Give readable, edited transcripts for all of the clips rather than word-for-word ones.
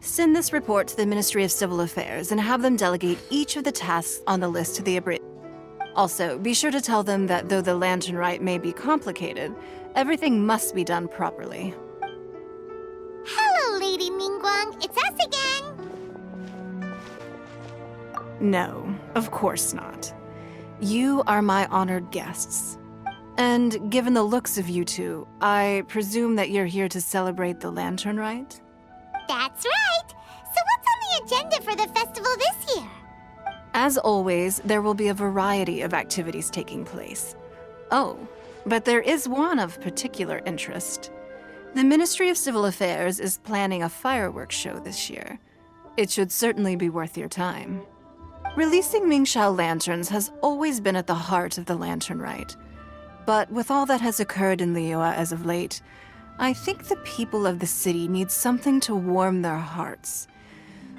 Send this report to the Ministry of Civil Affairs and have them delegate each of the tasks on the list to the abridged. Also, be sure to tell them that though the lantern rite may be complicated, everything must be done properly. Hello, Lady Ningguang. It's us again. No, of course not. You are my honored guests. And given the looks of you two, I presume that you're here to celebrate the lantern rite? That's right. So what's on the agenda for the festival this year? As always, there will be a variety of activities taking place. Oh, but there is one of particular interest. The Ministry of Civil Affairs is planning a fireworks show this year. It should certainly be worth your time. Releasing Mingxiao lanterns has always been at the heart of the lantern rite. But with all that has occurred in Liyue as of late, I think the people of the city need something to warm their hearts.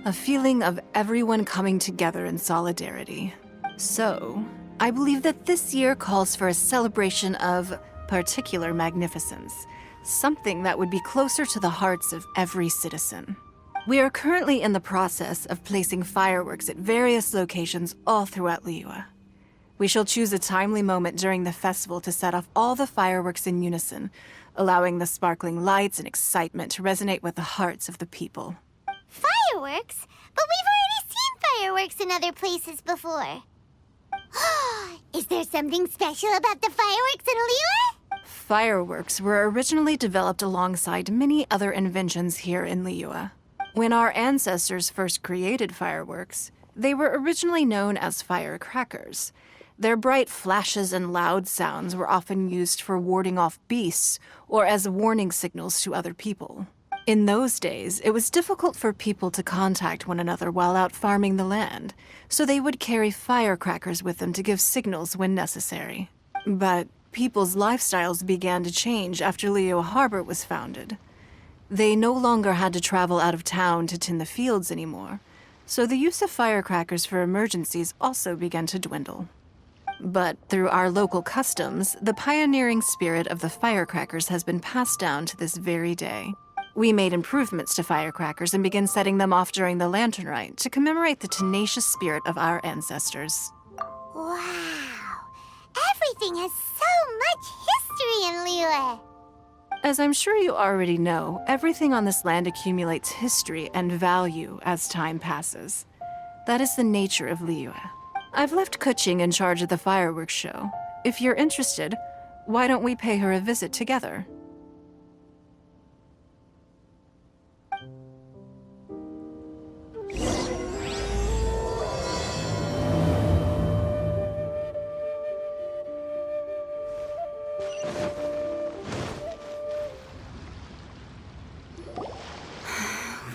A feeling of everyone coming together in solidarity. So, I believe that this year calls for a celebration of particular magnificence, something that would be closer to the hearts of every citizen. We are currently in the process of placing fireworks at various locations all throughout Liyue. We shall choose a timely moment during the festival to set off all the fireworks in unison, allowing the sparkling lights and excitement to resonate with the hearts of the people. Fireworks? But we've already seen fireworks in other places before. Is there something special about the fireworks in Liyue? Fireworks were originally developed alongside many other inventions here in Liyue. When our ancestors first created fireworks, they were originally known as firecrackers. Their bright flashes and loud sounds were often used for warding off beasts or as warning signals to other people. In those days, it was difficult for people to contact one another while out farming the land, so they would carry firecrackers with them to give signals when necessary. But people's lifestyles began to change after Liyue Harbor was founded. They no longer had to travel out of town to tend the fields anymore, so the use of firecrackers for emergencies also began to dwindle. But through our local customs, the pioneering spirit of the firecrackers has been passed down to this very day. We made improvements to firecrackers and began setting them off during the lantern rite to commemorate the tenacious spirit of our ancestors. Wow! Everything has so much history in Liyue! As I'm sure you already know, everything on this land accumulates history and value as time passes. That is the nature of Liyue. I've left Kuching in charge of the fireworks show. If you're interested, why don't we pay her a visit together?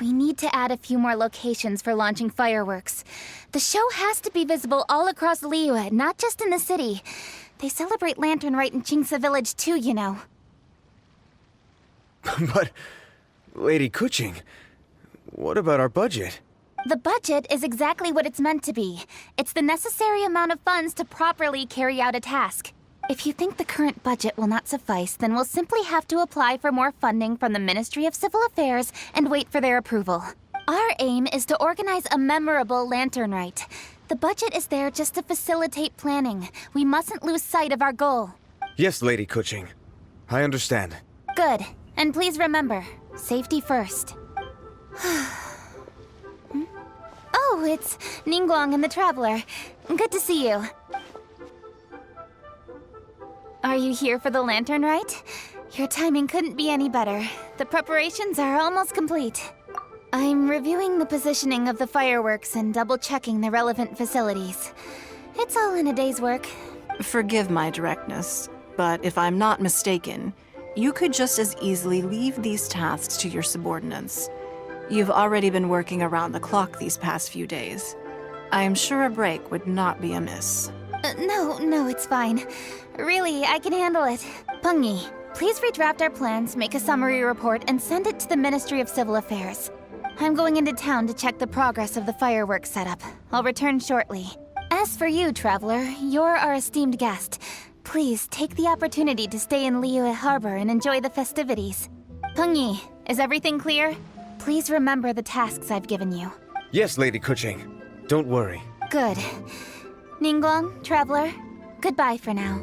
We need to add a few more locations for launching fireworks. The show has to be visible all across Liyue, not just in the city. They celebrate Lantern Rite in Qingce Village too, you know. But, Lady Kuching, what about our budget? The budget is exactly what it's meant to be. It's the necessary amount of funds to properly carry out a task. If you think the current budget will not suffice, then we'll simply have to apply for more funding from the Ministry of Civil Affairs and wait for their approval. Our aim is to organize a memorable lantern rite. The budget is there just to facilitate planning. We mustn't lose sight of our goal. Yes, Lady Kuching. I understand. Good. And please remember, safety first. Oh, it's Ningguang and the Traveler. Good to see you. Are you here for the lantern rite? Your timing couldn't be any better. The preparations are almost complete. I'm reviewing the positioning of the fireworks and double-checking the relevant facilities. It's all in a day's work. Forgive my directness, but if I'm not mistaken, you could just as easily leave these tasks to your subordinates. You've already been working around the clock these past few days. I am sure a break would not be amiss. No, it's fine. Really, I can handle it. Pengyi, please redraft our plans, make a summary report, and send it to the Ministry of Civil Affairs. I'm going into town to check the progress of the fireworks setup. I'll return shortly. As for you, Traveler, you're our esteemed guest. Please take the opportunity to stay in Liyue Harbor and enjoy the festivities. Pengyi, is everything clear? Please remember the tasks I've given you. Yes, Lady Kuching. Don't worry. Good. Ningguang, Traveler, goodbye for now.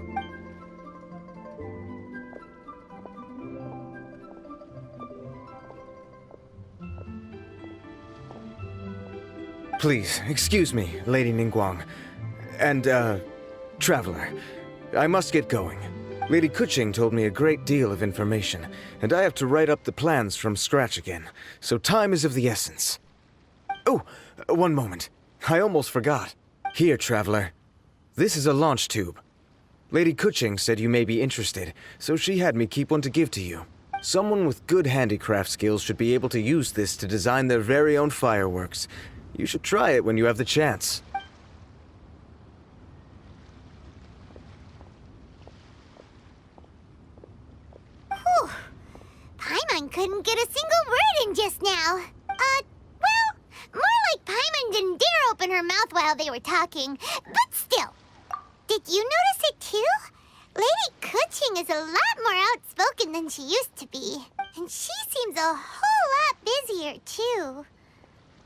Please, excuse me, Lady Ningguang. And, Traveler. I must get going. Lady Kuching told me a great deal of information, and I have to write up the plans from scratch again, so time is of the essence. Oh, one moment. I almost forgot. Here, Traveler. This is a launch tube. Lady Kuching said you may be interested, so she had me keep one to give to you. Someone with good handicraft skills should be able to use this to design their very own fireworks. You should try it when you have the chance. Whew. Paimon couldn't get a single word in just now. Well, more like Paimon didn't dare open her mouth while they were talking. But still, did you notice it too? Lady Kuching is a lot more outspoken than she used to be. And she seems a whole lot busier too.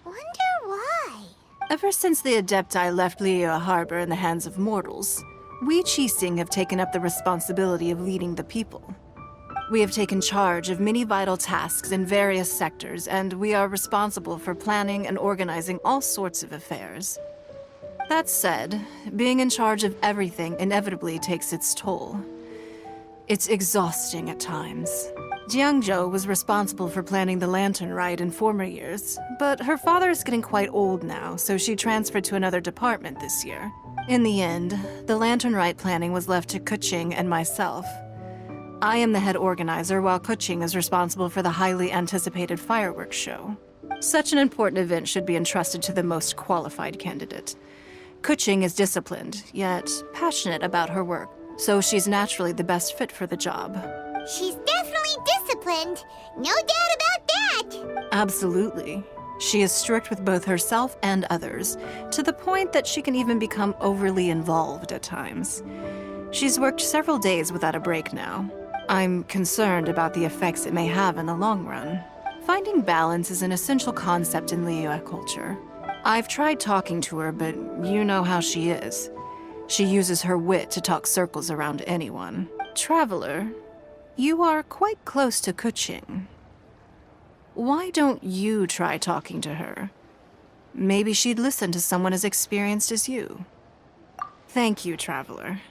Wonder why? Ever since the Adepti left Liyue Harbor in the hands of mortals, we Qixing have taken up the responsibility of leading the people. We have taken charge of many vital tasks in various sectors, and we are responsible for planning and organizing all sorts of affairs. That said, being in charge of everything inevitably takes its toll. It's exhausting at times. Jiangzhou was responsible for planning the Lantern Rite in former years, but her father is getting quite old now, so she transferred to another department this year. In the end, the Lantern Rite planning was left to Kuching and myself. I am the head organizer, while Kuching is responsible for the highly anticipated fireworks show. Such an important event should be entrusted to the most qualified candidate. Kuching is disciplined, yet passionate about her work, so she's naturally the best fit for the job. She's definitely disciplined. No doubt about that. Absolutely. She is strict with both herself and others, to the point that she can even become overly involved at times. She's worked several days without a break now. I'm concerned about the effects it may have in the long run. Finding balance is an essential concept in Liyue culture. I've tried talking to her, but you know how she is. She uses her wit to talk circles around anyone. Traveler, you are quite close to Kuching. Why don't you try talking to her? Maybe she'd listen to someone as experienced as you. Thank you, Traveler.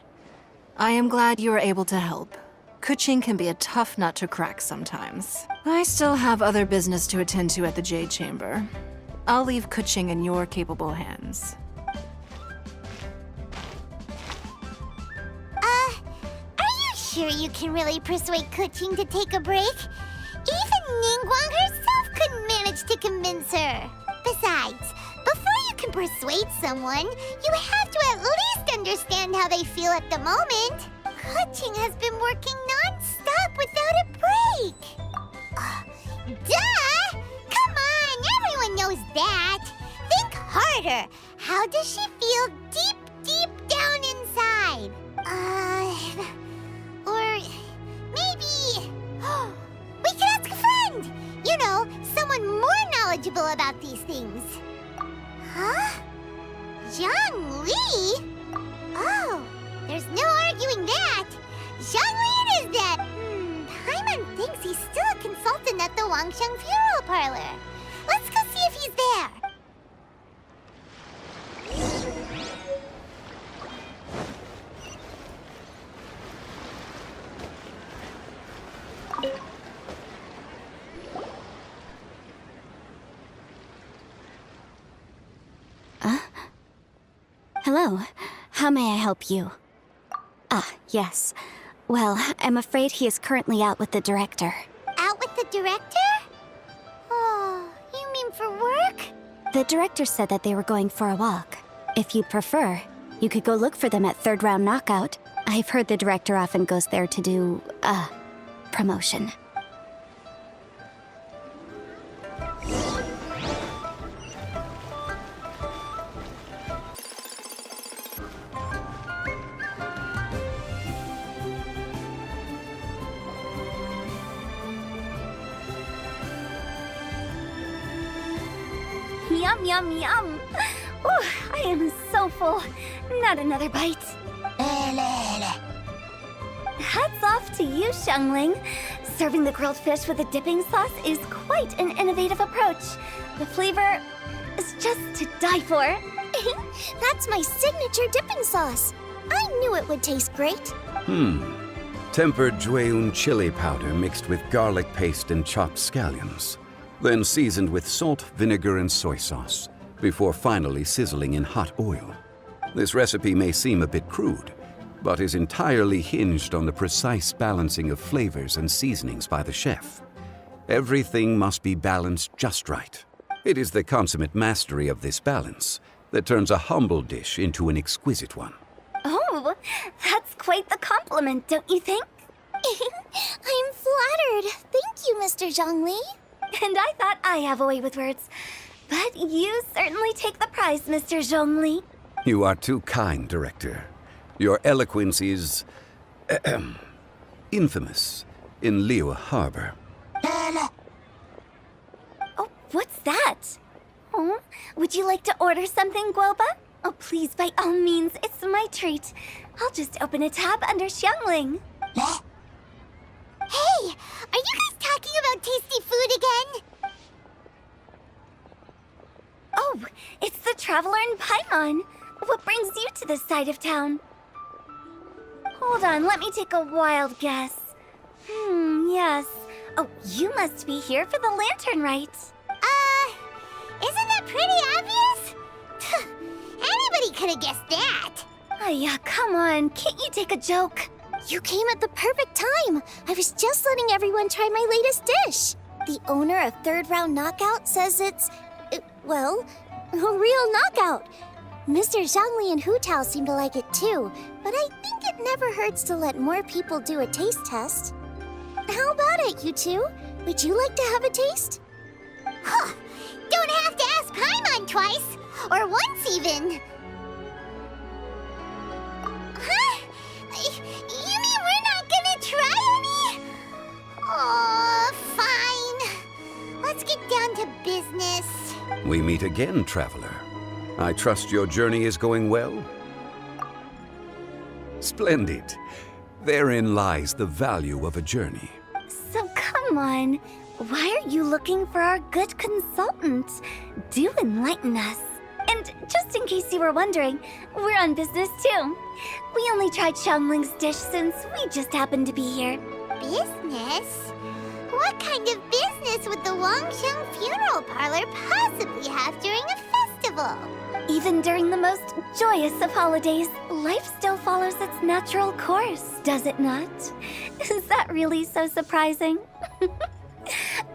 I am glad you were able to help. Kuching can be a tough nut to crack sometimes. I still have other business to attend to at the Jade Chamber. I'll leave Kuching in your capable hands. Are you sure you can really persuade Kuching to take a break? Even Ningguang herself couldn't manage to convince her. Besides, before you can persuade someone, you have to at least understand how they feel at the moment. Kuching has been working non-stop without a break. Duh! Come on, everyone knows that. Think harder. How does she feel deep, deep down inside? Or maybe... we could ask a friend! You know, someone more knowledgeable about these things. Huh? Zhang Li? Oh, there's no arguing that. Zhang Li it is then. Paimon thinks he's still a consultant at the Wangsheng Funeral Parlor. Let's go see if he's there. Hello. How may I help you? Ah, yes. Well, I'm afraid he is currently out with the director. Out with the director? Oh, you mean for work? The director said that they were going for a walk. If you prefer, you could go look for them at Third Round Knockout. I've heard the director often goes there to do, promotion. Yum, yum, yum. Ooh, I am so full. Not another bite. Hats off to you, Xiangling. Serving the grilled fish with a dipping sauce is quite an innovative approach. The flavor is just to die for. That's my signature dipping sauce. I knew it would taste great. Tempered Jueyun chili powder mixed with garlic paste and chopped scallions, then seasoned with salt, vinegar, and soy sauce, before finally sizzling in hot oil. This recipe may seem a bit crude, but is entirely hinged on the precise balancing of flavors and seasonings by the chef. Everything must be balanced just right. It is the consummate mastery of this balance that turns a humble dish into an exquisite one. Oh, that's quite the compliment, don't you think? I'm flattered. Thank you, Mr. Zhongli. And I thought I have a way with words. But you certainly take the prize, Mr. Zhongli. You are too kind, Director. Your eloquence is infamous in Liyue Harbor. Oh, what's that? Oh, would you like to order something, Guoba? Oh, please, by all means, it's my treat. I'll just open a tab under Xiangling. Hey, are you guys talking about tasty food again? Oh, it's the Traveler in Paimon. What brings you to this side of town? Hold on, let me take a wild guess. Yes. Oh, you must be here for the lantern rite. Isn't that pretty obvious? Anybody could have guessed that. Yeah, come on, can't you take a joke? You came at the perfect time. I was just letting everyone try my latest dish. The owner of Third Round Knockout says it's, well, a real knockout. Mr. Zhongli and Hu Tao seem to like it too, but I think it never hurts to let more people do a taste test. How about it, you two? Would you like to have a taste? Huh. Don't have to ask Paimon twice, or once even. Huh? You mean we're not gonna try any? Oh, fine. Let's get down to business. We meet again, Traveler. I trust your journey is going well? Splendid. Therein lies the value of a journey. So come on, why are you looking for our good consultant? Do enlighten us. And just in case you were wondering, we're on business too. We only tried Xiangling's dish since we just happened to be here. Business? What kind of business would the Wangsheng Funeral Parlor possibly have during a festival? Even during the most joyous of holidays, life still follows its natural course, does it not? Is that really so surprising?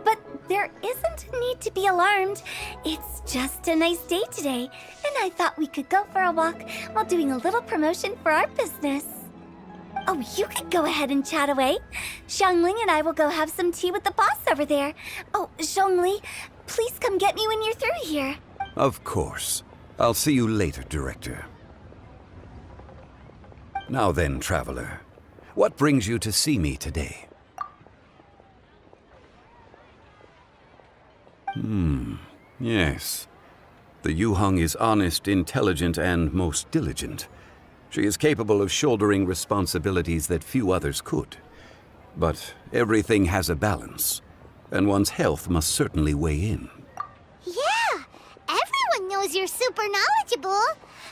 But there isn't a need to be alarmed. It's just a nice day today, and I thought we could go for a walk while doing a little promotion for our business. Oh, you could go ahead and chat away. Xiangling and I will go have some tea with the boss over there. Oh, Zhongli, please come get me when you're through here. Of course. I'll see you later, Director. Now then, Traveler, what brings you to see me today? Yes. The Yuheng is honest, intelligent, and most diligent. She is capable of shouldering responsibilities that few others could. But everything has a balance, and one's health must certainly weigh in. Yeah, everyone knows you're super knowledgeable.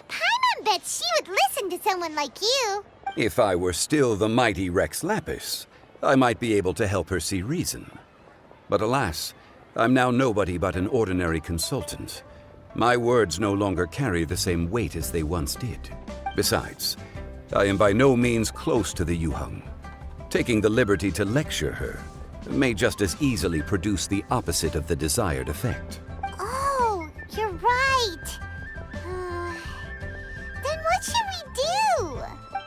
Paimon bets she would listen to someone like you. If I were still the mighty Rex Lapis, I might be able to help her see reason. But alas, I'm now nobody but an ordinary consultant. My words no longer carry the same weight as they once did. Besides, I am by no means close to the Yuheng. Taking the liberty to lecture her may just as easily produce the opposite of the desired effect. Oh, you're right. Then what should we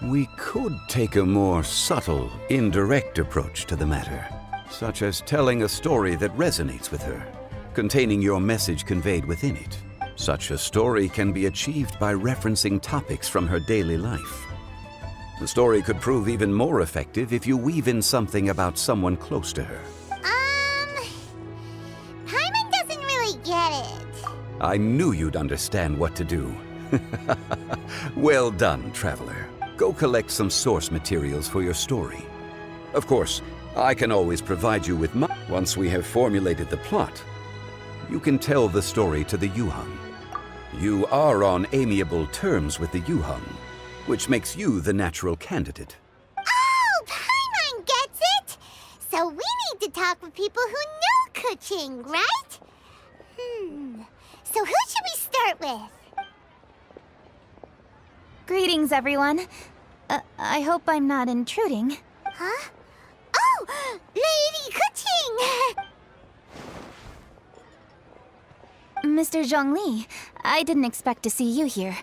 do? We could take a more subtle, indirect approach to the matter, such as telling a story that resonates with her, containing your message conveyed within it. Such a story can be achieved by referencing topics from her daily life. The story could prove even more effective if you weave in something about someone close to her. Paimon doesn't really get it. I knew you'd understand what to do. Well done, Traveler. Go collect some source materials for your story. Of course, I can always provide you with once we have formulated the plot. You can tell the story to the Yuhang. You are on amiable terms with the Yuhang, which makes you the natural candidate. Oh, Paimon gets it! So we need to talk with people who know Kuching, right? So who should we start with? Greetings, everyone. I hope I'm not intruding. Huh? Oh! Lady Kuching! Mr. Zhongli, I didn't expect to see you here.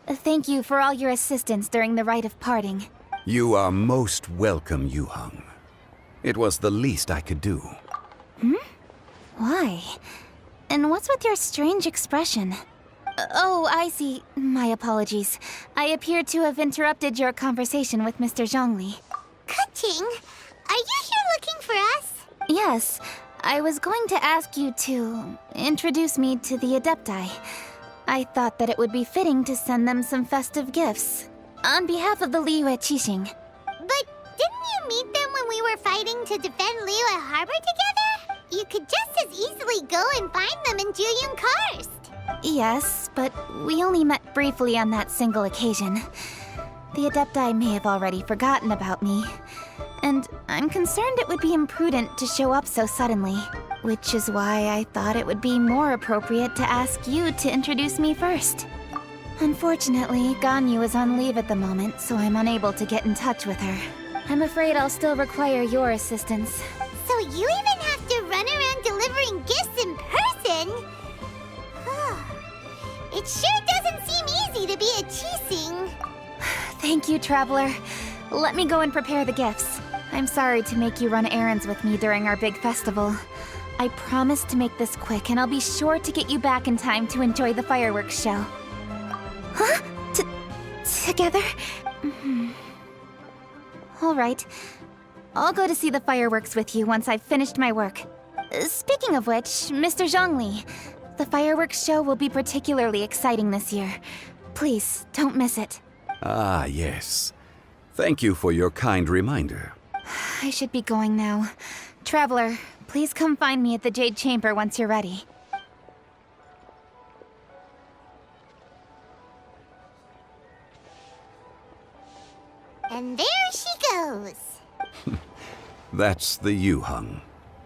Thank you for all your assistance during the rite of parting. You are most welcome, Yuhang. It was the least I could do. Why? And what's with your strange expression? Oh, I see. My apologies. I appear to have interrupted your conversation with Mr. Zhongli. Kuching, are you here looking for us? Yes, I was going to ask you to introduce me to the Adepti. I thought that it would be fitting to send them some festive gifts. On behalf of the Liyue Qixing. But didn't you meet them when we were fighting to defend Liyue Harbor together? You could just as easily go and find them in Juyun Karst. Yes, but we only met briefly on that single occasion. The Adepti may have already forgotten about me. And I'm concerned it would be imprudent to show up so suddenly. Which is why I thought it would be more appropriate to ask you to introduce me first. Unfortunately, Ganyu is on leave at the moment, so I'm unable to get in touch with her. I'm afraid I'll still require your assistance. So you even have to run around delivering gifts in person? It sure doesn't seem easy to be a Qixing. Thank you, Traveler. Let me go and prepare the gifts. I'm sorry to make you run errands with me during our big festival. I promise to make this quick, and I'll be sure to get you back in time to enjoy the fireworks show. Huh? Together? All right. I'll go to see the fireworks with you once I've finished my work. Speaking of which, Mr. Zhongli, the fireworks show will be particularly exciting this year. Please, don't miss it. Ah, yes. Thank you for your kind reminder. I should be going now. Traveler, please come find me at the Jade Chamber once you're ready. And there she goes. That's the Yuhang.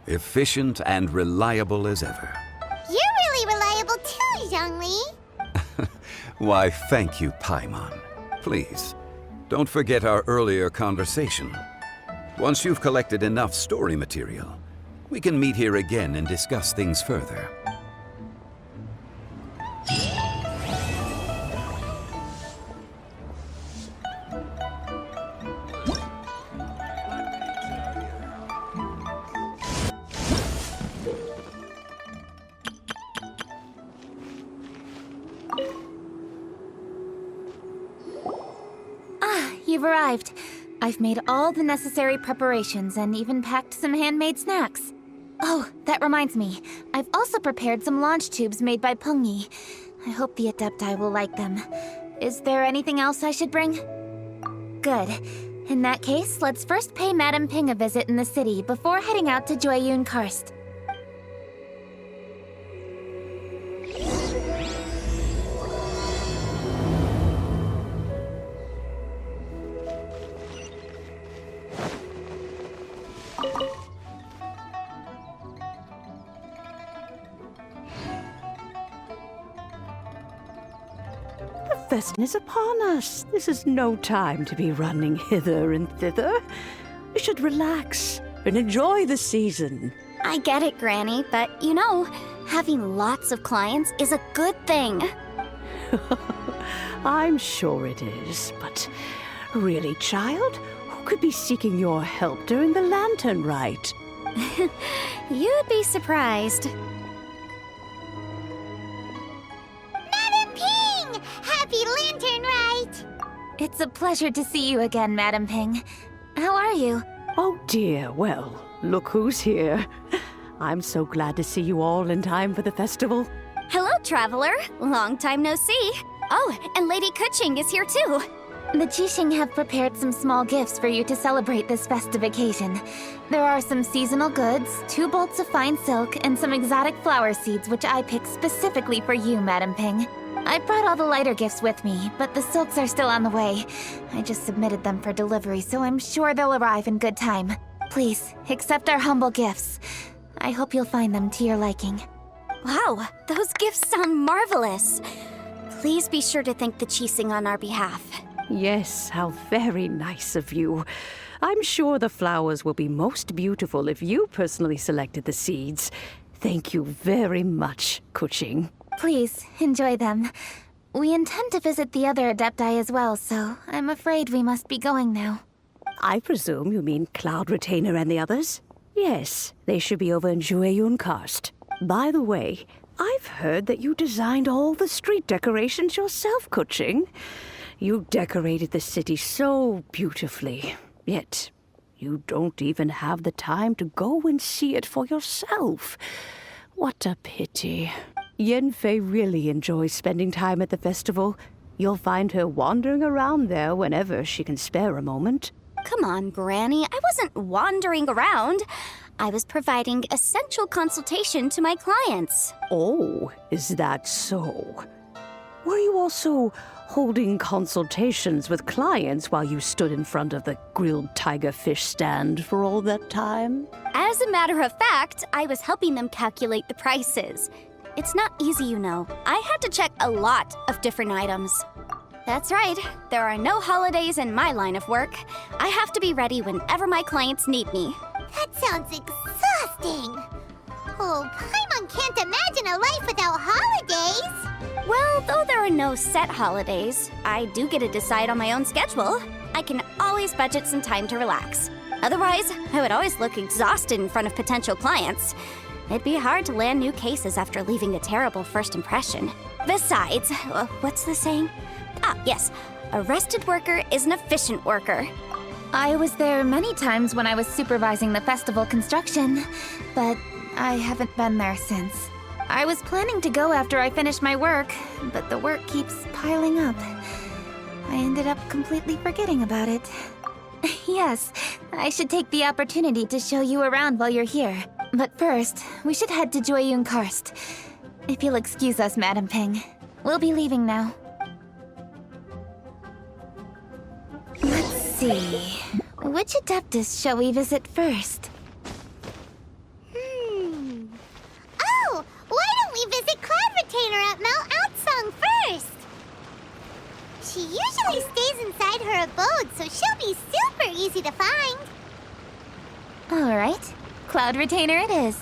Efficient and reliable as ever. You're really reliable too, Zhongli. Why, thank you, Paimon. Please, don't forget our earlier conversation. Once you've collected enough story material, we can meet here again and discuss things further. You've arrived. I've made all the necessary preparations and even packed some handmade snacks. Oh, that reminds me. I've also prepared some launch tubes made by Pengyi. I hope the Adepti will like them. Is there anything else I should bring? Good. In that case, let's first pay Madame Ping a visit in the city before heading out to Juyun Karst. The festival is upon us. This is no time to be running hither and thither. We should relax and enjoy the season. I get it, Granny, but you know, having lots of clients is a good thing. I'm sure it is, but really, child, who could be seeking your help during the lantern rite? You'd be surprised. Madam Ping! Happy Lantern Rite! It's a pleasure to see you again, Madame Ping. How are you? Oh dear, well, look who's here. I'm so glad to see you all in time for the festival. Hello, traveler. Long time no see. Oh, and Lady Kuching is here too. The Qixing have prepared some small gifts for you to celebrate this festive occasion. There are some seasonal goods, 2 bolts of fine silk, and some exotic flower seeds which I picked specifically for you, Madam Ping. I brought all the lighter gifts with me, but the silks are still on the way. I just submitted them for delivery, so I'm sure they'll arrive in good time. Please, accept our humble gifts. I hope you'll find them to your liking. Wow, those gifts sound marvelous. Please be sure to thank the Qixing on our behalf. Yes, how very nice of you. I'm sure the flowers will be most beautiful if you personally selected the seeds. Thank you very much, Kuching. Please, enjoy them. We intend to visit the other Adepti as well, so I'm afraid we must be going now. I presume you mean Cloud Retainer and the others? Yes, they should be over in Jueyun Karst. By the way, I've heard that you designed all the street decorations yourself, Kuching. You decorated the city so beautifully, yet you don't even have the time to go and see it for yourself. What a pity. Yanfei really enjoys spending time at the festival. You'll find her wandering around there whenever she can spare a moment. Come on, Granny. I wasn't wandering around. I was providing essential consultation to my clients. Oh, is that so? Were you also holding consultations with clients while you stood in front of the grilled tiger fish stand for all that time? As a matter of fact, I was helping them calculate the prices. It's not easy, you know. I had to check a lot of different items. That's right. There are no holidays in my line of work. I have to be ready whenever my clients need me. That sounds exhausting. Oh, Paimon can't imagine a life without holidays. Well, though there are no set holidays, I do get to decide on my own schedule. I can always budget some time to relax. Otherwise, I would always look exhausted in front of potential clients. It'd be hard to land new cases after leaving a terrible first impression. Besides, what's the saying? Ah, yes. A rested worker is an efficient worker. I was there many times when I was supervising the festival construction, but I haven't been there since. I was planning to go after I finished my work, but the work keeps piling up. I ended up completely forgetting about it. Yes, I should take the opportunity to show you around while you're here. But first, we should head to Jueyun Karst. If you'll excuse us, Madam Ping. We'll be leaving now. Let's see. Which Adeptus shall we visit first? Oh, why don't we visit Cloud Retainer at Mount Outsong first? She usually stays inside her abode, so she'll be super easy to find. All right. Cloud Retainer it is.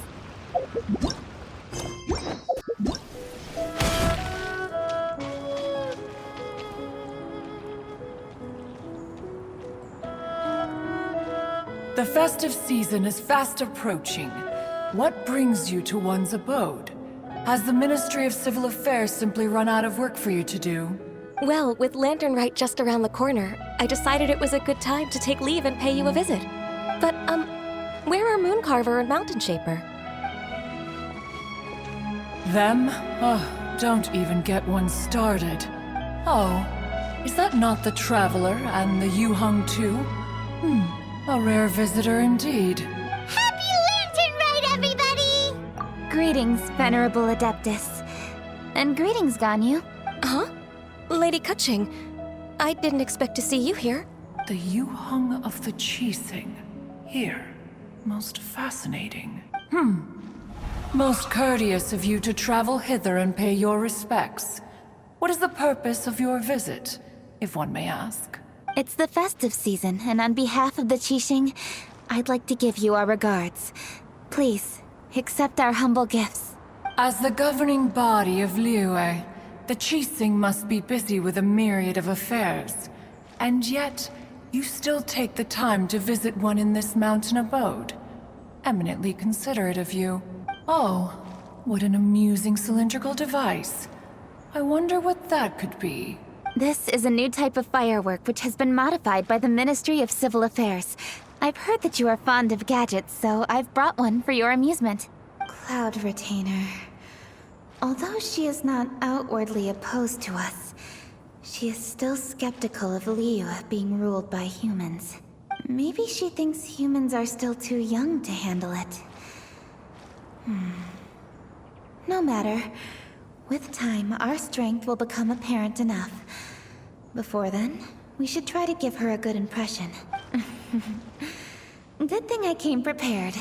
The festive season is fast approaching. What brings you to one's abode? Has the Ministry of Civil Affairs simply run out of work for you to do? Well, with Lantern Rite just around the corner, I decided it was a good time to take leave and pay you a visit. But, where are Mooncarver and Mountain Shaper? Them? Oh, don't even get one started. Oh, is that not the Traveler and the Yuheng too? A rare visitor indeed. Happy Lantern Rite, everybody! Greetings, Venerable Adeptus. And greetings, Ganyu. Huh? Lady Kuching, I didn't expect to see you here. The Yuheng of the Qixing. Here. Most fascinating. Most courteous of you to travel hither and pay your respects. What is the purpose of your visit, if one may ask? It's the festive season, and on behalf of the Qixing, I'd like to give you our regards. Please, accept our humble gifts. As the governing body of Liyue, the Qixing must be busy with a myriad of affairs. And yet, you still take the time to visit one in this mountain abode. Eminently considerate of you. Oh, what an amusing cylindrical device. I wonder what that could be. This is a new type of firework which has been modified by the Ministry of Civil Affairs. I've heard that you are fond of gadgets, so I've brought one for your amusement. Cloud Retainer. Although she is not outwardly opposed to us, she is still skeptical of Liyue being ruled by humans. Maybe she thinks humans are still too young to handle it. No matter. With time, our strength will become apparent enough. Before then, we should try to give her a good impression. Good thing I came prepared.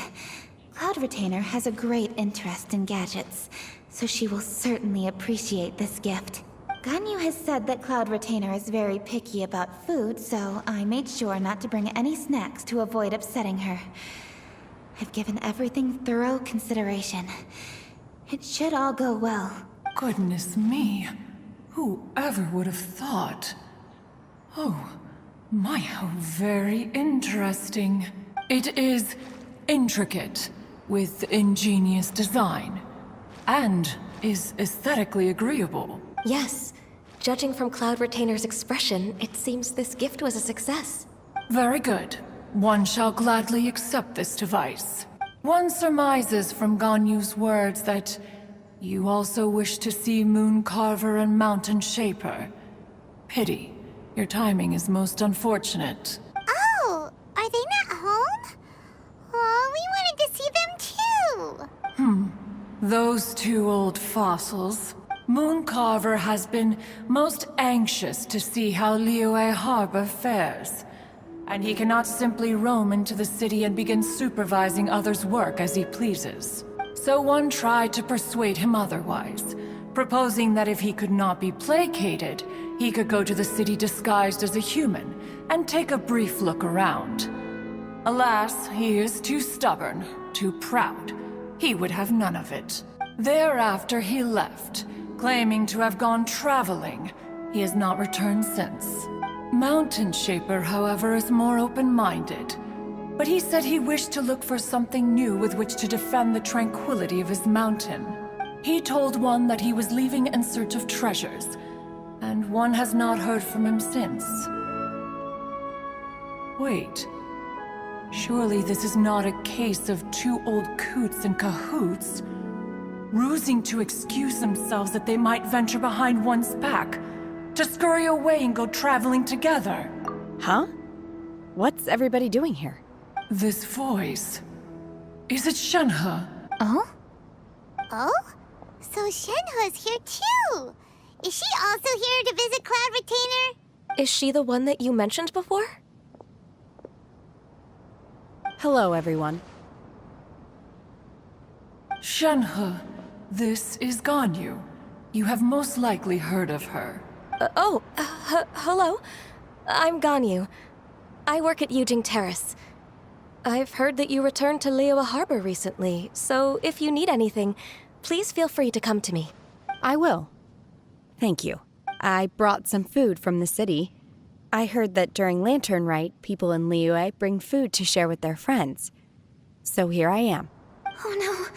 Cloud Retainer has a great interest in gadgets, so she will certainly appreciate this gift. Ganyu has said that Cloud Retainer is very picky about food, so I made sure not to bring any snacks to avoid upsetting her. I've given everything thorough consideration. It should all go well. Goodness me. Whoever would have thought? Oh, my, how very interesting. It is intricate, with ingenious design, and is aesthetically agreeable. Yes. Judging from Cloud Retainer's expression, it seems this gift was a success. Very good. One shall gladly accept this device. One surmises from Ganyu's words that you also wish to see Moon Carver and Mountain Shaper. Pity. Your timing is most unfortunate. Oh, are they not home? Oh, we wanted to see them too. Those two old fossils. Moon Carver has been most anxious to see how Liyue Harbor fares. And he cannot simply roam into the city and begin supervising others' work as he pleases. So one tried to persuade him otherwise, proposing that if he could not be placated, he could go to the city disguised as a human and take a brief look around. Alas, he is too stubborn, too proud. He would have none of it. Thereafter he left, claiming to have gone traveling. He has not returned since. Mountain Shaper, however, is more open-minded. But he said he wished to look for something new with which to defend the tranquility of his mountain. He told one that he was leaving in search of treasures, and one has not heard from him since. Wait. Surely this is not a case of two old coots in cahoots, rusing to excuse themselves that they might venture behind one's back, to scurry away and go traveling together. Huh? What's everybody doing here? This voice... Is it Shenhe? Oh? Oh? So Shenhe's here too! Is she also here to visit Cloud Retainer? Is she the one that you mentioned before? Hello, everyone. Shenhe, this is Ganyu. You have most likely heard of her. Hello. I'm Ganyu. I work at Yujing Terrace. I've heard that you returned to Liyue Harbor recently, so if you need anything, please feel free to come to me. I will. Thank you. I brought some food from the city. I heard that during Lantern Rite, people in Liyue bring food to share with their friends. So here I am. Oh no,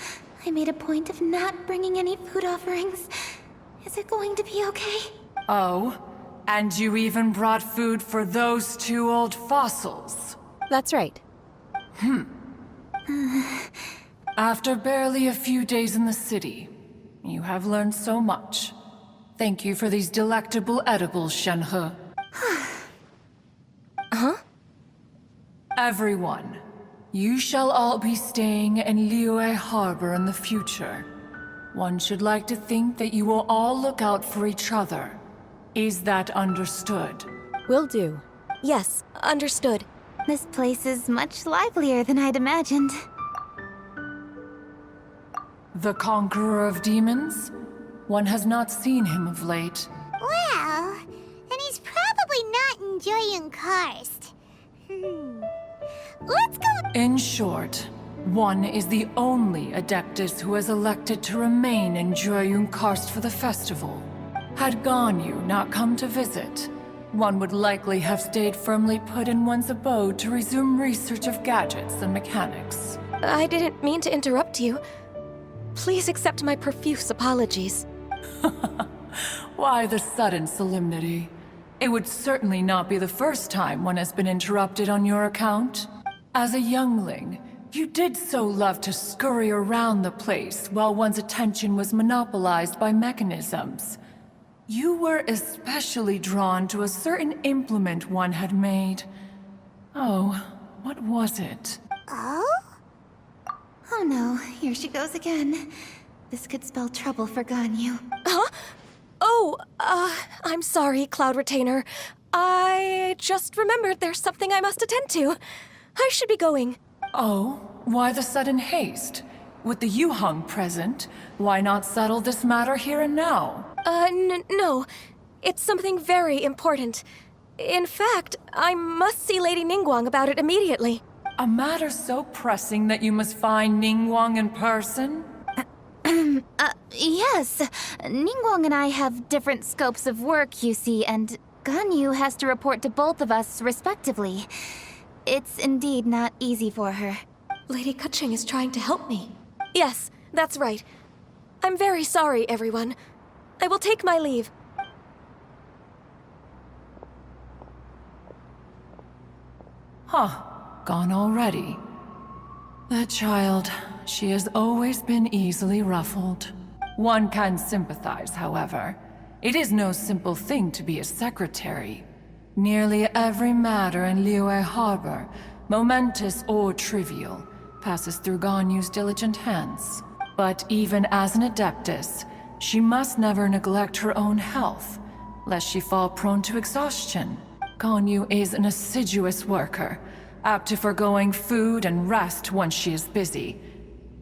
I made a point of not bringing any food offerings. Is it going to be okay? Oh, and you even brought food for those two old fossils. That's right. After barely a few days in the city, you have learned so much. Thank you for these delectable edibles, Shenhe. Huh? Everyone, you shall all be staying in Liyue Harbor in the future. One should like to think that you will all look out for each other. Is that understood? Will do. Yes, understood. This place is much livelier than I'd imagined. The Conqueror of Demons? One has not seen him of late. Well, and he's probably not enjoying Karst. Let's go. In short, one is the only Adeptus who has elected to remain in Jueyun Karst for the festival. Had Ganyu not come to visit, one would likely have stayed firmly put in one's abode to resume research of gadgets and mechanics. I didn't mean to interrupt you. Please accept my profuse apologies. Why the sudden solemnity? It would certainly not be the first time one has been interrupted on your account. As a youngling, You did so love to scurry around the place while one's attention was monopolized by mechanisms. You were especially drawn to a certain implement one had made. Oh, what was it? Oh? Oh no, here she goes again. This could spell trouble for Ganyu. Huh? Oh, I'm sorry, Cloud Retainer. I just remembered there's something I must attend to. I should be going. Oh, why the sudden haste? With the Yuheng present, why not settle this matter here and now? No. It's something very important. In fact, I must see Lady Ningguang about it immediately. A matter so pressing that you must find Ningguang in person? Yes. Ningguang and I have different scopes of work, you see, and Ganyu has to report to both of us respectively. It's indeed not easy for her. Lady Kuching is trying to help me. Yes, that's right. I'm very sorry, everyone. I will take my leave. Huh, gone already. That child, she has always been easily ruffled. One can sympathize, however. It is no simple thing to be a secretary. Nearly every matter in Liyue Harbor, momentous or trivial, passes through Ganyu's diligent hands. But even as an adeptus, she must never neglect her own health, lest she fall prone to exhaustion. Ganyu is an assiduous worker, apt to foregoing food and rest once she is busy.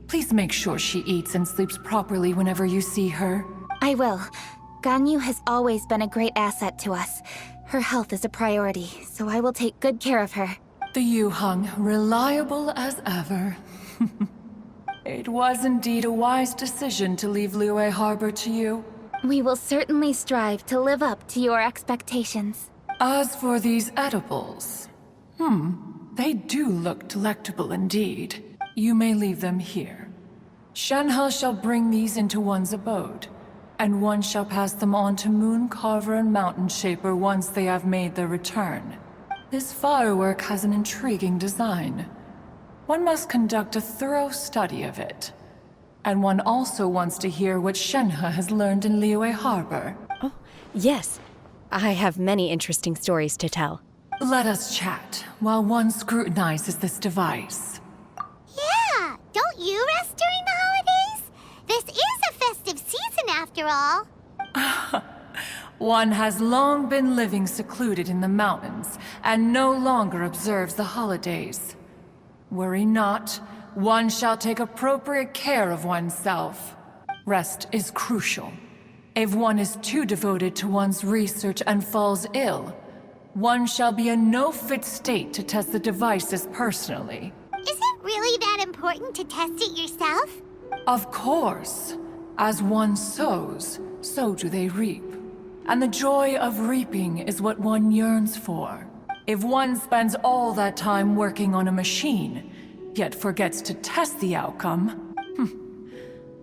Please make sure she eats and sleeps properly whenever you see her. I will. Ganyu has always been a great asset to us. Her health is a priority, so I will take good care of her. The Yuheng, reliable as ever. It was indeed a wise decision to leave Liyue Harbor to you. We will certainly strive to live up to your expectations. As for these edibles, they do look delectable indeed. You may leave them here. Shenhe shall bring these into one's abode, and one shall pass them on to Moon Carver and Mountain Shaper once they have made their return. This firework has an intriguing design. One must conduct a thorough study of it. And one also wants to hear what Shenhe has learned in Liyue Harbor. Oh, yes. I have many interesting stories to tell. Let us chat while one scrutinizes this device. Yeah, don't you rest during the holidays? This is a festive season after all. One has long been living secluded in the mountains and no longer observes the holidays. Worry not, one shall take appropriate care of oneself. Rest is crucial. If one is too devoted to one's research and falls ill, one shall be in no fit state to test the devices personally. Is it really that important to test it yourself? Of course. As one sows, so do they reap. And the joy of reaping is what one yearns for. If one spends all that time working on a machine, yet forgets to test the outcome,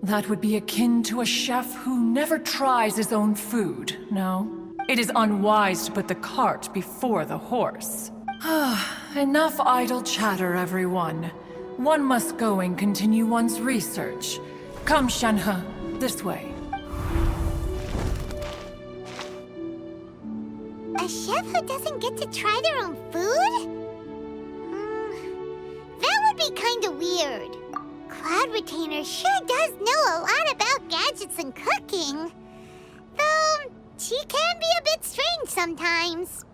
that would be akin to a chef who never tries his own food, no? It is unwise to put the cart before the horse. Enough idle chatter, everyone. One must go and continue one's research. Come, Shenhe, this way. A chef who doesn't get to try their own food? That would be kinda weird. Cloud Retainer sure does know a lot about gadgets and cooking. Though, she can be a bit strange sometimes.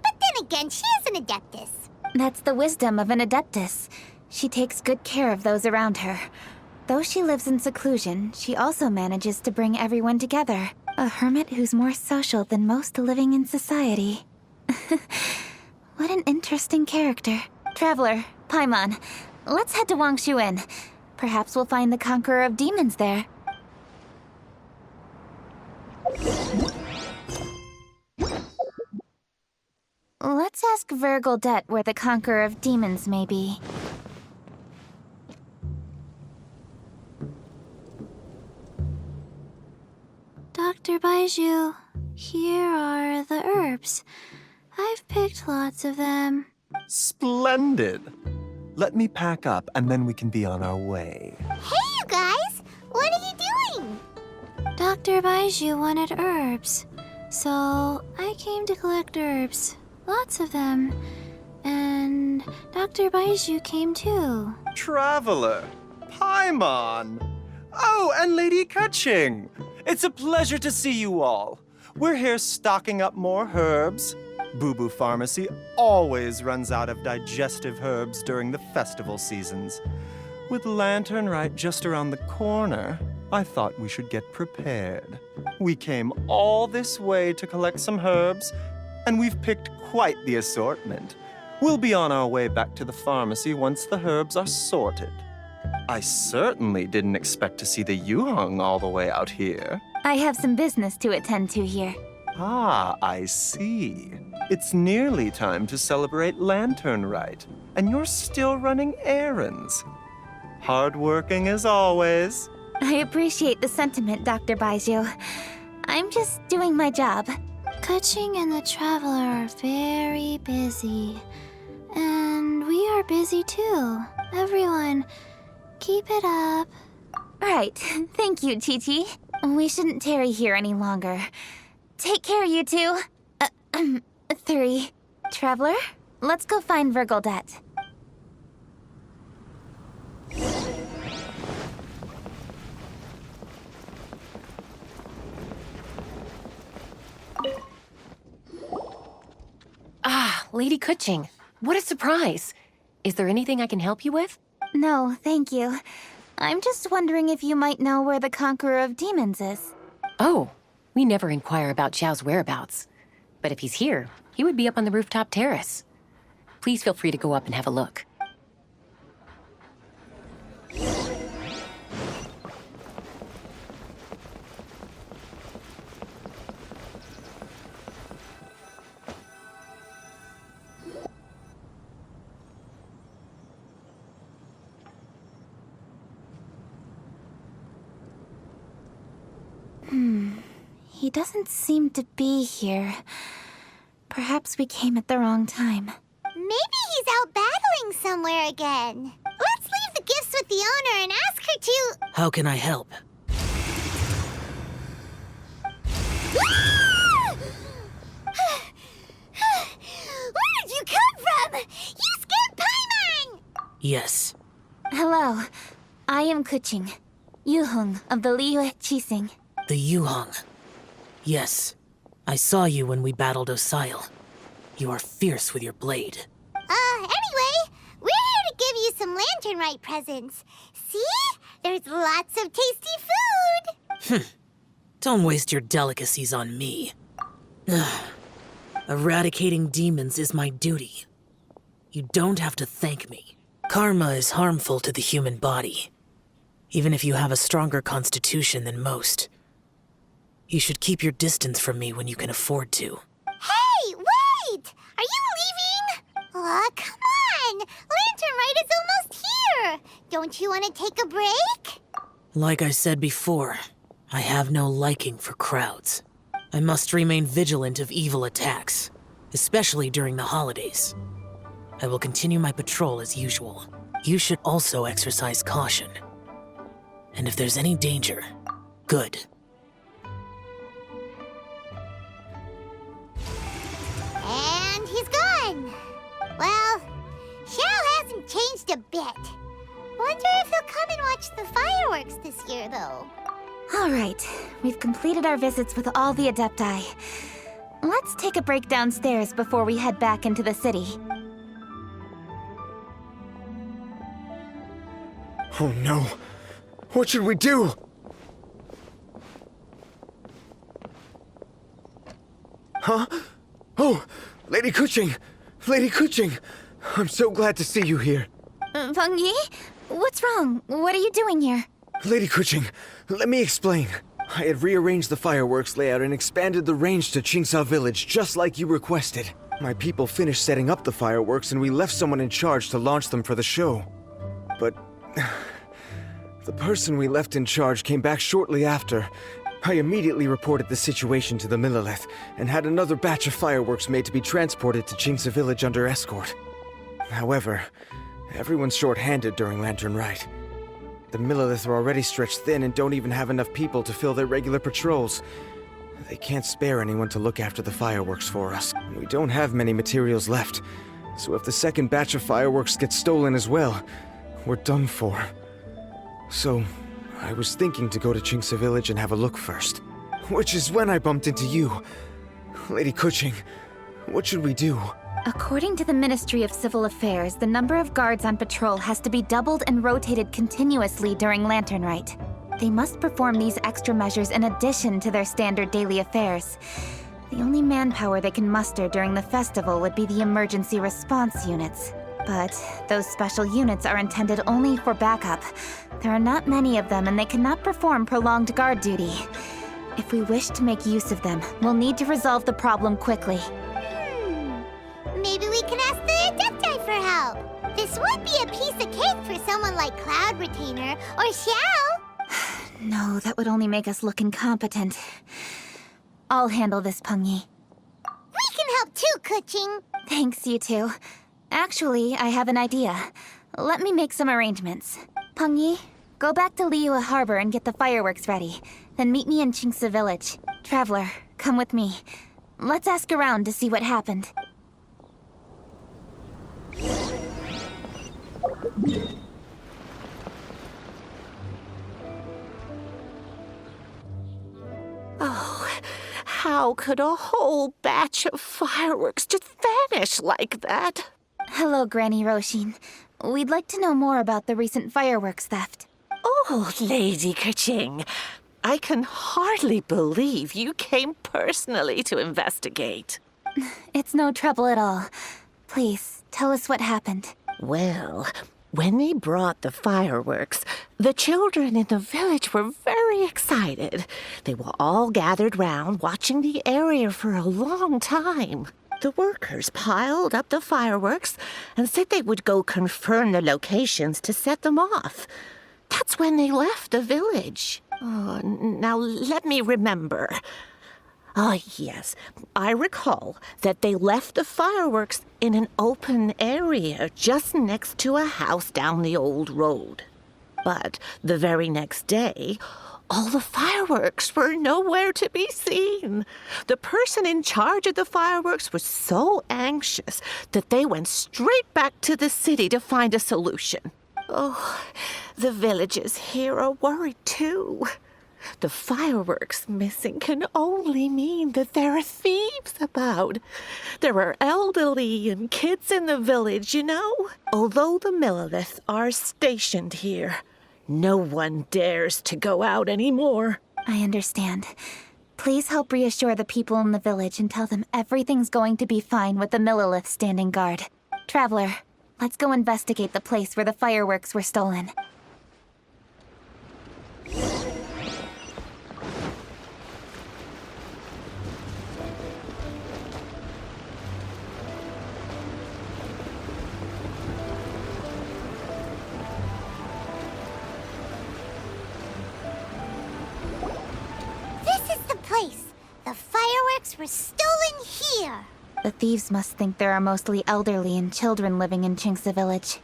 But then again, she is an adeptus. That's the wisdom of an adeptus. She takes good care of those around her. Though she lives in seclusion, she also manages to bring everyone together. A hermit who's more social than most living in society. What an interesting character. Traveler, Paimon, let's head to Wangshuin. Perhaps we'll find the Conqueror of Demons there. Let's ask Vergildet where the Conqueror of Demons may be. Dr. Baiju, here are the herbs. I've picked lots of them. Splendid! let me pack up and then we can be on our way. Hey, you guys! What are you doing? Dr. Baiju wanted herbs, so I came to collect herbs. Lots of them. And Dr. Baiju came too. Traveler, Paimon. Oh, and Lady Kutching. It's a pleasure to see you all. We're here stocking up more herbs. Boo Boo Pharmacy always runs out of digestive herbs during the festival seasons. With Lantern Rite just around the corner, I thought we should get prepared. We came all this way to collect some herbs, and we've picked quite the assortment. We'll be on our way back to the pharmacy once the herbs are sorted. I certainly didn't expect to see the Yuhong all the way out here. I have some business to attend to here. Ah, I see. It's nearly time to celebrate Lantern Rite, and you're still running errands. Hardworking as always. I appreciate the sentiment, Dr. Baiju. I'm just doing my job. Kutching and the Traveler are very busy. And we are busy too. Everyone, keep it up. Right. Thank you, Chi-Chi. We shouldn't tarry here any longer. Take care, you two. 3. Traveler, let's go find Virgildet. Ah, Lady Kutching. What a surprise. Is there anything I can help you with? No, thank you. I'm just wondering if you might know where the Conqueror of Demons is. Oh, we never inquire about Xiao's whereabouts. But if he's here, he would be up on the rooftop terrace. Please feel free to go up and have a look. He doesn't seem to be here. Perhaps we came at the wrong time. Maybe he's out battling somewhere again. Let's leave the gifts with the owner and ask her to... How can I help? Where did you come from? You scared Paimon! Yes. Hello. I am Kuching, Yuhong of the Liyue Chising. The Yuhong. Yes. I saw you when we battled Osile. You are fierce with your blade. Anyway, we're here to give you some Lantern Rite presents. See? There's lots of tasty food! Don't waste your delicacies on me. Eradicating demons is my duty. You don't have to thank me. Karma is harmful to the human body, even if you have a stronger constitution than most. You should keep your distance from me when you can afford to. Hey, wait! Are you leaving? Aw, come on! Lantern Rite is almost here! Don't you want to take a break? Like I said before, I have no liking for crowds. I must remain vigilant of evil attacks, especially during the holidays. I will continue my patrol as usual. You should also exercise caution. And if there's any danger, good. And he's gone. Well, Xiao hasn't changed a bit. Wonder if he'll come and watch the fireworks this year, though. All right, we've completed our visits with all the Adepti. Let's take a break downstairs before we head back into the city. Oh no. What should we do? Huh? Oh, Lady Kuching! Lady Kuching! I'm so glad to see you here. Feng Yi? What's wrong? What are you doing here? Lady Kuching, let me explain. I had rearranged the fireworks layout and expanded the range to Qingsa Village just like you requested. My people finished setting up the fireworks and we left someone in charge to launch them for the show. But the person we left in charge came back shortly after. I immediately reported the situation to the Millelith and had another batch of fireworks made to be transported to Qingsa Village under escort. However, Everyone's short-handed during Lantern Rite. The Millilith are already stretched thin and don't even have enough people to fill their regular patrols. They can't spare anyone to look after the fireworks for us. We don't have many materials left, so if the second batch of fireworks gets stolen as well, we're done for. So, I was thinking to go to Chinksa Village and have a look first. Which is when I bumped into you. Lady Kuching, what should we do? According to the Ministry of Civil Affairs, the number of guards on patrol has to be doubled and rotated continuously during Lantern Rite. They must perform these extra measures in addition to their standard daily affairs. The only manpower they can muster during the festival would be the emergency response units. But those special units are intended only for backup. There are not many of them, and they cannot perform prolonged guard duty. If we wish to make use of them, we'll need to resolve the problem quickly. Maybe we can ask the Adepti for help. This would be a piece of cake for someone like Cloud Retainer or Xiao. No, that would only make us look incompetent. I'll handle this, Pengyi. We can help too, Kuching. Thanks, you two. Actually, I have an idea. Let me make some arrangements. Pengyi, go back to Liyue Harbor and get the fireworks ready. Then meet me in Chinksa Village. Traveler, come with me. Let's ask around to see what happened. Oh, how could a whole batch of fireworks just vanish like that? Hello, Granny Roshin. We'd like to know more about the recent fireworks theft. Oh, Lady Kuching, I can hardly believe you came personally to investigate. It's no trouble at all. Please, tell us what happened. Well, when they brought the fireworks, the children in the village were very excited. They were all gathered round, watching the area for a long time. The workers piled up the fireworks and said they would go confirm the locations to set them off. That's when they left the village. Oh, now let me remember. Ah, yes. I recall that they left the fireworks in an open area just next to a house down the old road. But the very next day, all the fireworks were nowhere to be seen. The person in charge of the fireworks was so anxious that they went straight back to the city to find a solution. Oh, the villagers here are worried too. The fireworks missing can only mean that there are thieves about. There are elderly and kids in the village, you know. Although the Millilith are stationed here, no one dares to go out anymore. I understand. Please help reassure the people in the village and tell them everything's going to be fine with the Millilith standing guard. Traveler, let's go investigate the place where the fireworks were stolen. The fireworks were stolen here. The thieves must think there are mostly elderly and children living in Chinksa Village,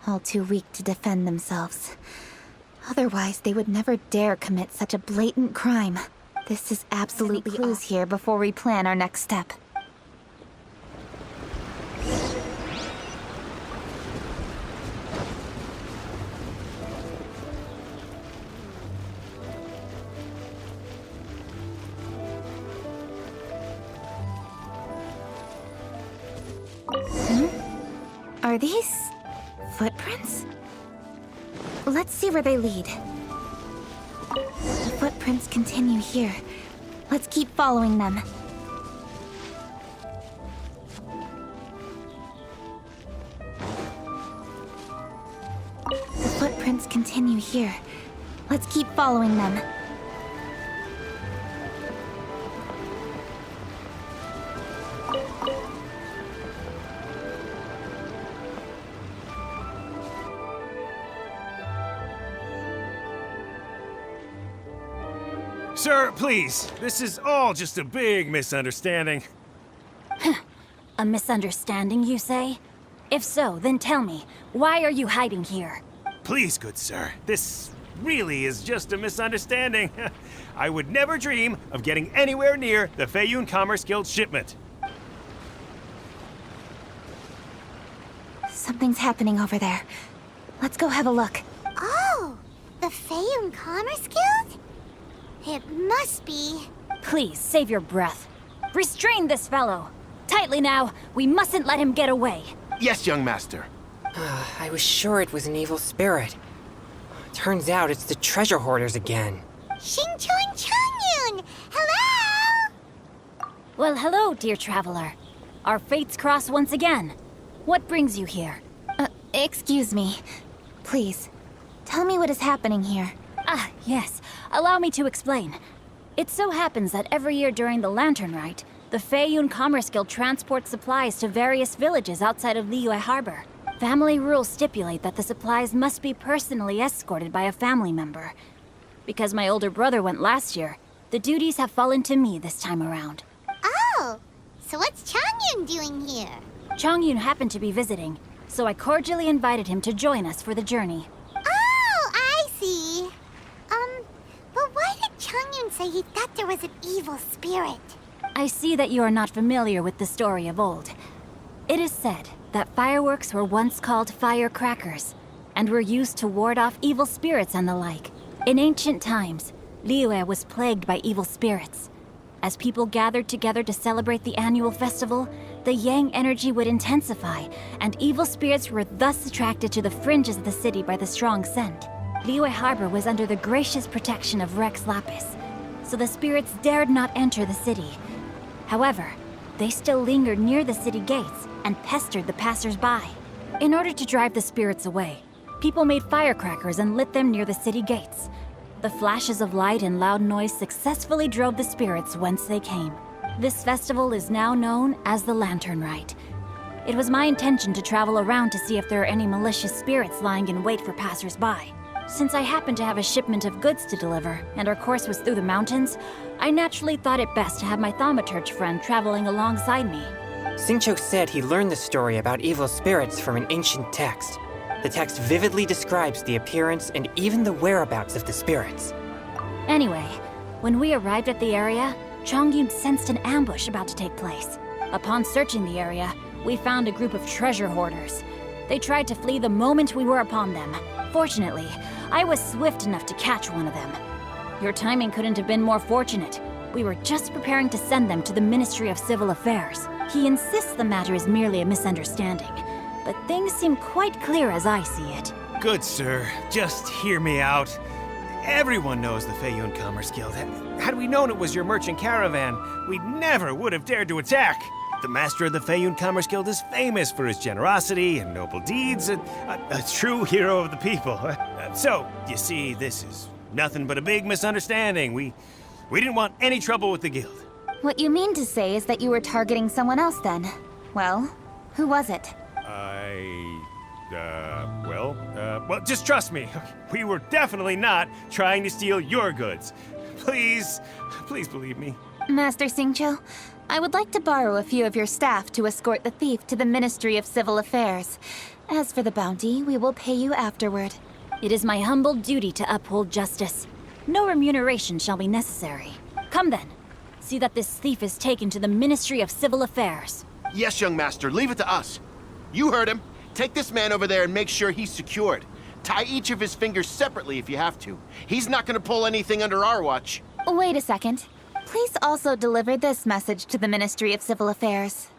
all too weak to defend themselves. Otherwise, they would never dare commit such a blatant crime. This is absolutely clues here before we plan our next step. Are these footprints? Let's see where they lead. The footprints continue here. Let's keep following them. The footprints continue here. Let's keep following them. Sir, please. This is all just a big misunderstanding. A misunderstanding, you say? If so, then tell me, why are you hiding here? Please, good sir. This really is just a misunderstanding. I would never dream of getting anywhere near the Feiyun Commerce Guild shipment. Something's happening over there. Let's go have a look. Oh, the Feiyun Commerce Guild? It must be. Please, save your breath. Restrain this fellow. Tightly now, we mustn't let him get away. Yes, young master. I was sure it was an evil spirit. Turns out it's the treasure hoarders again. Xingqiu and Changyun! Hello! Well, hello, dear traveler. Our fates cross once again. What brings you here? Excuse me. Please, tell me what is happening here. Ah, yes. Allow me to explain. It so happens that every year during the Lantern Rite, the Feiyun Commerce Guild transports supplies to various villages outside of Liyue Harbor. Family rules stipulate that the supplies must be personally escorted by a family member. Because my older brother went last year, the duties have fallen to me this time around. Oh, so what's Changyun doing here? Changyun happened to be visiting, so I cordially invited him to join us for the journey. Oh, I see. But why did Changyun say he thought there was an evil spirit? I see that you are not familiar with the story of old. It is said that fireworks were once called firecrackers, and were used to ward off evil spirits and the like. In ancient times, Liyue was plagued by evil spirits. As people gathered together to celebrate the annual festival, the yang energy would intensify, and evil spirits were thus attracted to the fringes of the city by the strong scent. Liyue Harbor was under the gracious protection of Rex Lapis, so the spirits dared not enter the city. However, they still lingered near the city gates and pestered the passers-by. In order to drive the spirits away, people made firecrackers and lit them near the city gates. The flashes of light and loud noise successfully drove the spirits whence they came. This festival is now known as the Lantern Rite. It was my intention to travel around to see if there are any malicious spirits lying in wait for passers-by. Since I happened to have a shipment of goods to deliver, and our course was through the mountains, I naturally thought it best to have my thaumaturge friend traveling alongside me. Xingqiu said he learned the story about evil spirits from an ancient text. The text vividly describes the appearance and even the whereabouts of the spirits. Anyway, when we arrived at the area, Changyun sensed an ambush about to take place. Upon searching the area, we found a group of treasure hoarders. They tried to flee the moment we were upon them. Fortunately, I was swift enough to catch one of them. Your timing couldn't have been more fortunate. We were just preparing to send them to the Ministry of Civil Affairs. He insists the matter is merely a misunderstanding, but things seem quite clear as I see it. Good sir, just hear me out. Everyone knows the Feiyun Commerce Guild. Had we known it was your merchant caravan, we never would have dared to attack. The master of the Feiyun Commerce Guild is famous for his generosity and noble deeds, a true hero of the people. So, you see, this is nothing but a big misunderstanding. We didn't want any trouble with the guild. What you mean to say is that you were targeting someone else then? Well, who was it? Well, just trust me. We were definitely not trying to steal your goods. Please believe me. Master Xingqiu, I would like to borrow a few of your staff to escort the thief to the Ministry of Civil Affairs. As for the bounty, we will pay you afterward. It is my humble duty to uphold justice. No remuneration shall be necessary. Come then. See that this thief is taken to the Ministry of Civil Affairs. Yes, young master, leave it to us. You heard him. Take this man over there and make sure he's secured. Tie each of his fingers separately if you have to. He's not gonna pull anything under our watch. Wait a second. Please also deliver this message to the Ministry of Civil Affairs.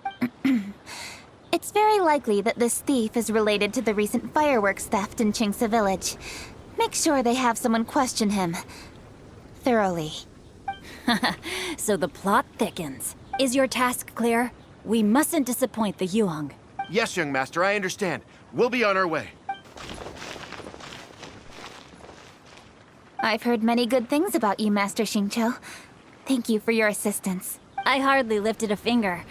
It's very likely that this thief is related to the recent fireworks theft in Qingce Village. Make sure they have someone question him thoroughly. So the plot thickens. Is your task clear? We mustn't disappoint the Yuang. Yes, young master, I understand. We'll be on our way. I've heard many good things about you, Master Xingqiu. Thank you for your assistance. I hardly lifted a finger.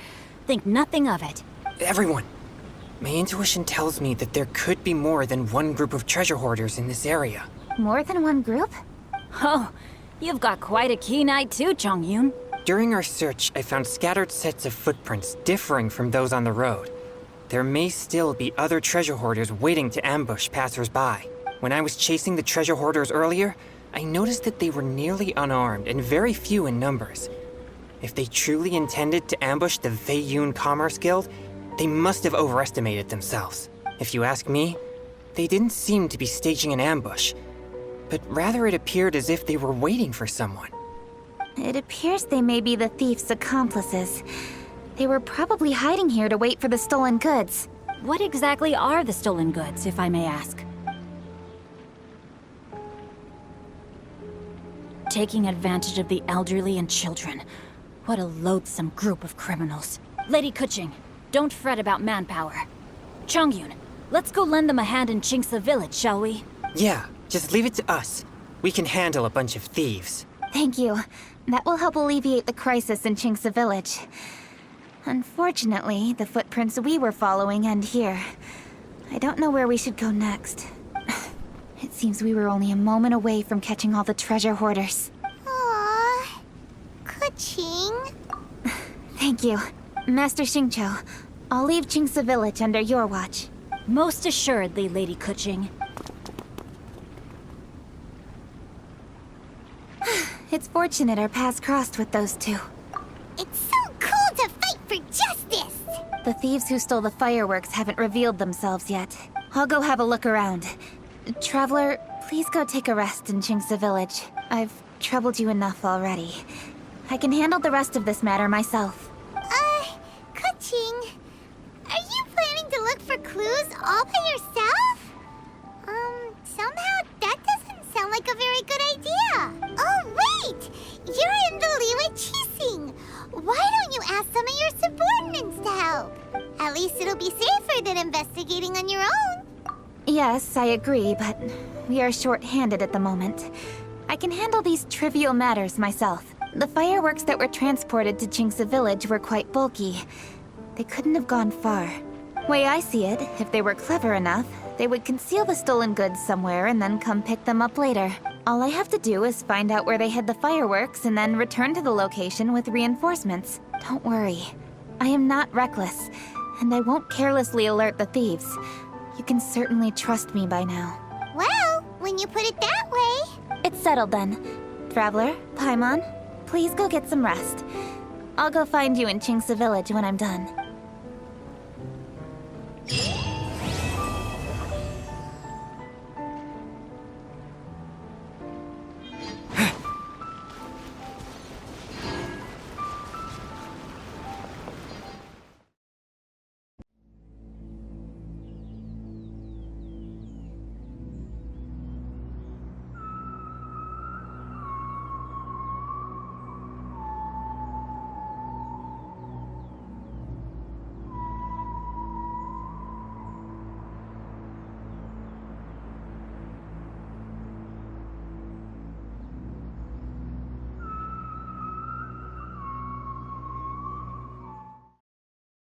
Think nothing of it. Everyone, my intuition tells me that there could be more than one group of treasure hoarders in this area. More than one group? Oh, you've got quite a keen eye too, Changyun. During our search, I found scattered sets of footprints differing from those on the road. there may still be other treasure hoarders waiting to ambush passersby. When I was chasing the treasure hoarders earlier, I noticed that they were nearly unarmed and very few in numbers. If they truly intended to ambush the Feiyun Commerce Guild, they must have overestimated themselves. If you ask me, they didn't seem to be staging an ambush, but rather it appeared as if they were waiting for someone. It appears they may be the thief's accomplices. They were probably hiding here to wait for the stolen goods. What exactly are the stolen goods, if I may ask? Taking advantage of the elderly and children. What a loathsome group of criminals. Lady Kuching, don't fret about manpower. Chongyun, let's go lend them a hand in Chingsa village, shall we? Yeah, just leave it to us. We can handle a bunch of thieves. Thank you. That will help alleviate the crisis in Chingsa village. Unfortunately, the footprints we were following end here. I don't know where we should go next. It seems we were only a moment away from catching all the treasure hoarders. Aww. Kuching. Thank you. Master Xingqiu, I'll leave Chingsa village under your watch. Most assuredly, Lady Kuching. It's fortunate our paths crossed with those two. It's so cool to fight for justice! The thieves who stole the fireworks haven't revealed themselves yet. I'll go have a look around. Traveler, please go take a rest in Chingsa village. I've troubled you enough already. I can handle the rest of this matter myself. Kuching, are you planning to look for clues all by yourself? Somehow that doesn't sound like a very good idea. Oh, wait! You're in the Liwa Qixing. Why don't you ask some of your subordinates to help? At least it'll be safer than investigating on your own. Yes, I agree, but we are short-handed at the moment. I can handle these trivial matters myself. The fireworks that were transported to Chingsa village were quite bulky. They couldn't have gone far. Way I see it, if they were clever enough, they would conceal the stolen goods somewhere and then come pick them up later. All I have to do is find out where they hid the fireworks and then return to the location with reinforcements. Don't worry. I am not reckless, and I won't carelessly alert the thieves. You can certainly trust me by now. Well, when you put it that way... It's settled then. Traveler, Paimon, please go get some rest. I'll go find you in Chingsa village when I'm done.